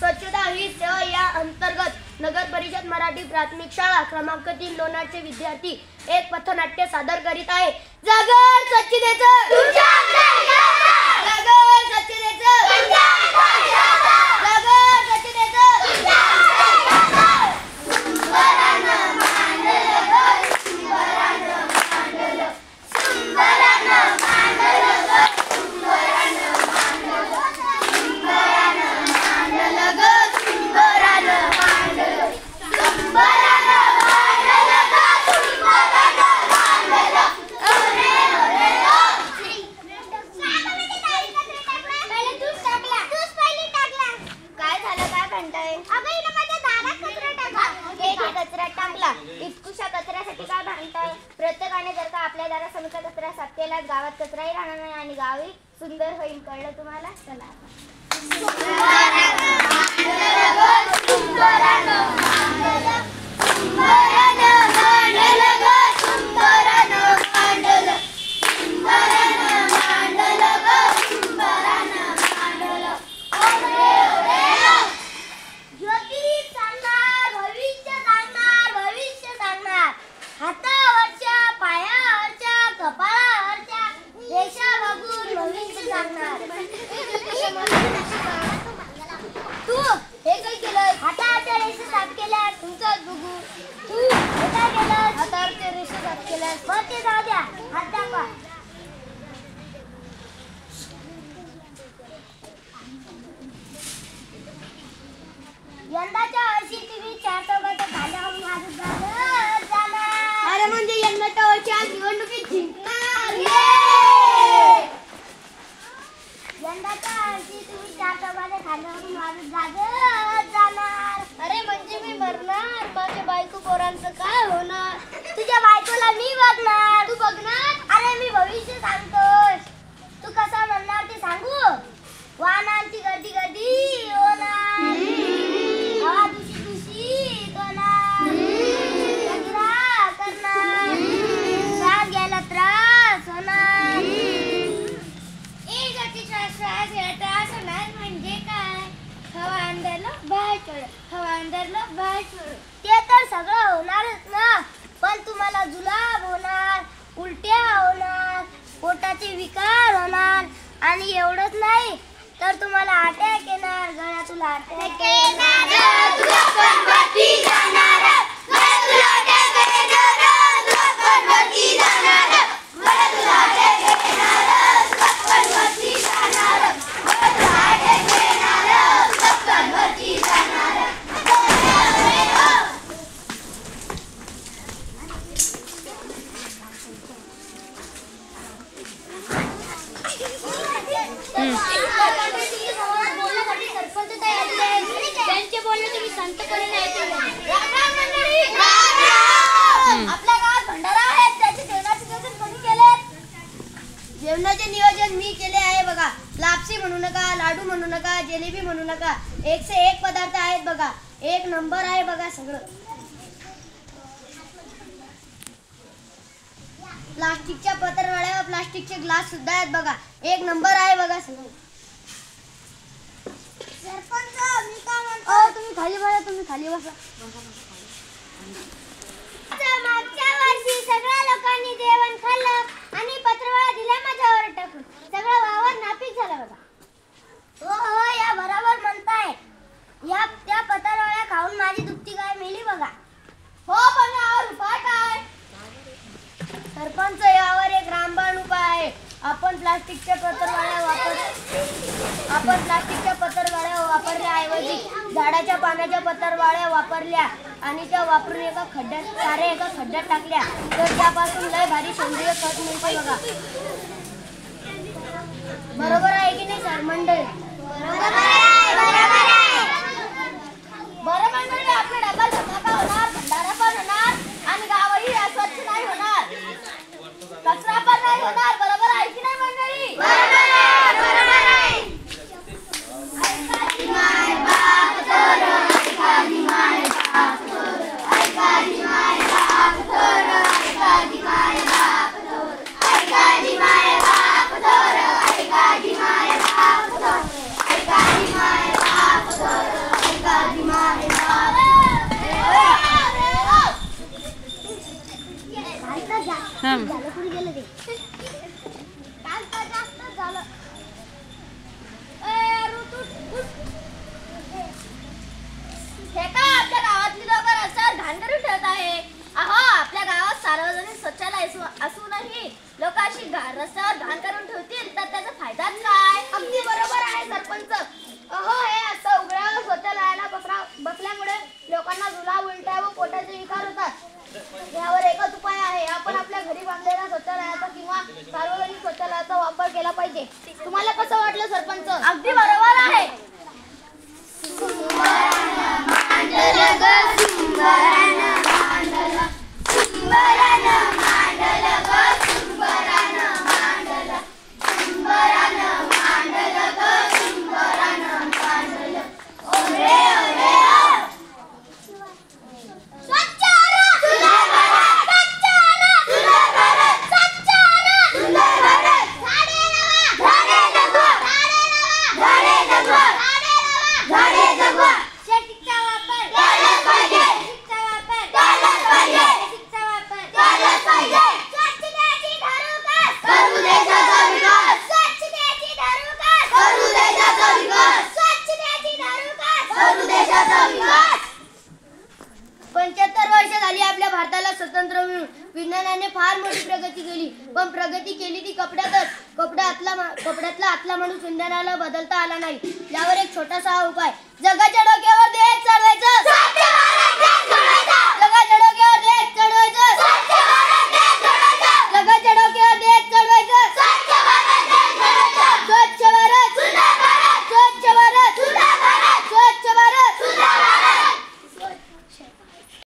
स्वच्छता ही सेवा या अंतर्गत नगर परिषद मराठी प्राथमिक शाळा क्रमांक 3 लोणारचे विद्यार्थी एक पथनाट्य सादर करीत आहे. जागर स्वच्छतेचं जागर स्वच्छतेचं जागर स्वच्छतेचं प्रत्येकाने जर का आपल्या दारासमोरचा कचरा साफ केला गावात कचराही राहणार नाही आणि गावही सुंदर होईल. कळलं तुम्हाला? चला यंदाच्या वर्षी तुम्ही 4 चौघाच्या खाल्यावरून अरे म्हणजे यंदाच्या वर्षी आज निवडणुकीत जिंकणार. यंदाच्या वर्षी तुम्ही 4 चौघाच्या खाल्यावरून जाणार. अरे म्हणजे मी मरणार. माझ्या बायको पोरांचं काय होणार? तुझ्या बायकोला मी बघणार. तू बघणार? अरे मी भविष्य सांगतोय. तू कसा म्हणणार ते सांगू? वाहनांची गर्दी गर्दी होणार. हवा दूषित होणार. कचरा करणार. श्वास घ्यायला त्रास होणार. श्वास घ्यायला त्रास होणार म्हणजे काय? हवा अंदरलं बाहेर सोड. हवा अंदरलं बाहेर सोड. ते तर सगळं होणारच ना. पण तुम्हाला जुलाब होणार, उलट्या होणार, पोटाचे विकार होणार आणि एवढंच नाही तर तुम्हाला अटॅक येणार. गळ्यातून अटॅक येणार. आपल्या गावात भंडारा आहे. त्याचे जेवणाचे नियोजन कोणी केले? जेवणाचे नियोजन मी केले आहे बघा. लापसी म्हणू नका, लाडू म्हणू नका, जिलेबी म्हणू नका. 1 से 1 पदार्थ आहेत बघा. 1 नंबर आहे बघा सगळं. प्लास्टिकच्या पत्रावळ्या व प्लास्टिकचे ग्लास सुद्धा आहेत बघा. 1 नंबर आहे बघा सगळं. सरपंच मी काय म्हणतो? तुम्ही खाली बसा. तुम्ही खाली बसा. मागच्या वर्षी सगळ्या लोकांनी जेवण खाल्लं आणि पत्रावळ्या दिल्या माझ्यावर टाकून. सगळं वावर नापीक झालं बघा. हो या बरोबर म्हणताय. या त्या पत्रावळ्या खाऊन माझी दुभती गाय मेली बघा. हो पण यावर उपाय काय? आपण प्लास्टिकच्या पत्रवाळ्या वापरल्याऐवजी झाडाच्या पानाच्या पत्रवाळ्या वापरल्या आणि त्या वापरून एका खड्ड्यात टाकल्या तर त्यापासून लय भारी सेंद्रिय खत मिळते बघा. बरोबर आहे की नाही सर मंडळी? बरं मंडळी, आपला डबा धमाका होणार, भंडारा पण होणार आणि गावही स्वच्छ नाही होणार, कचरा पण नाही होणार. बरोबर आहे की नाही मंडळी? असूनही लोक अशी रस्त्यावर घाण करून ठेवतील तर त्याचा फायदाच काय? अगदी बरोबर आहे सरपंच. हे असं उघड्यावर शौचालयाला बसल्यामुळे लोकांना जुलाब, उलट्या व पोटाचे विकार होतात. यावर एकच उपाय आहे, आपण आपल्या घरी बांधलेल्या शौचालयाचा किंवा सार्वजनिक शौचालयाचा वापर केला पाहिजे. तुम्हाला कसं वाटलं सरपंच? अगदी बरोबर आहे. स्वतंत्र मिळून विज्ञानाने फार मोठी प्रगती केली, पण प्रगती केली ती कपड्यातला आतला माणूस विज्ञानाला बदलता आला नाही. यावर एक छोटासा उपाय, जगाच्या डोक्यावर देश चालवायचं.